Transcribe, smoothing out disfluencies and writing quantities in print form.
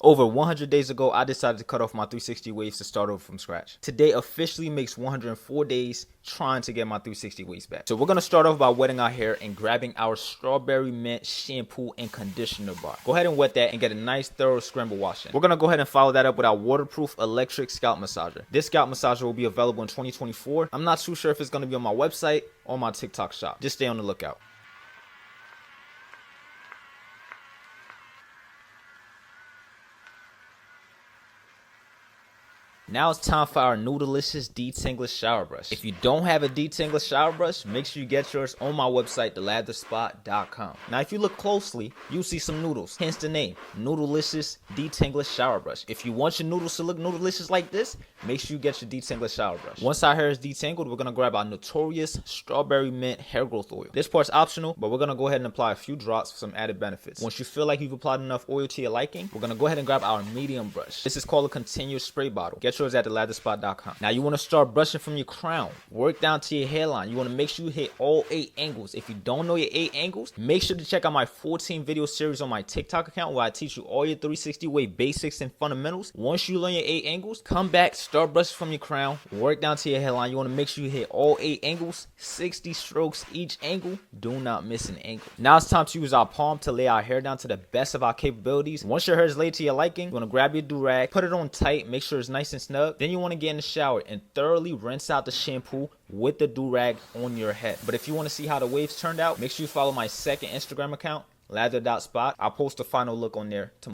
Over 100 days ago, I decided to cut off my 360 waves to start over from scratch. Today officially makes 104 days trying to get my 360 waves back. So we're going to start off by wetting our hair and grabbing our strawberry mint shampoo and conditioner bar. Go ahead and wet that and get a nice thorough scramble wash in. We're going to go ahead and follow that up with our waterproof electric scalp massager. This scalp massager will be available in 2024. I'm not too sure if it's going to be on my website or my TikTok shop. Just stay on the lookout. Now it's time for our new delicious Detangling shower brush. If you don't have a Detangling shower brush, make sure you get yours on my website, thelathersspot.com. Now if you look closely, you'll see some noodles, hence the name, Noodleicious Detangling shower brush. If you want your noodles to look noodleicious like this, make sure you get your Detangling shower brush. Once our hair is detangled, we're going to grab our notorious strawberry mint hair growth oil. This part's optional, but we're going to go ahead and apply a few drops for some added benefits. Once you feel like you've applied enough oil to your liking, we're going to go ahead and grab our medium brush. This is called a continuous spray bottle. Get yours at thelathersspot.com. Now you want to start brushing from your crown, work down to your hairline. You want to make sure you hit all 8 angles. If you don't know your 8 angles, make sure to check out my 14 video series on my TikTok account where I teach you all your 360 wave basics and fundamentals. Once you learn your 8 angles, come back, start brushing from your crown, work down to your hairline. You want to make sure you hit all 8 angles, 60 strokes each angle. Do not miss an angle. Now it's time to use our palm to lay our hair down to the best of our capabilities. Once your hair is laid to your liking, you want to grab your do-rag, put it on tight, make sure it's nice and snug. Then you want to get in the shower and thoroughly rinse out the shampoo with the do-rag on your head. But if you want to see how the waves turned out, make sure you follow my second Instagram account, lather.spot. I'll post the final look on there tomorrow.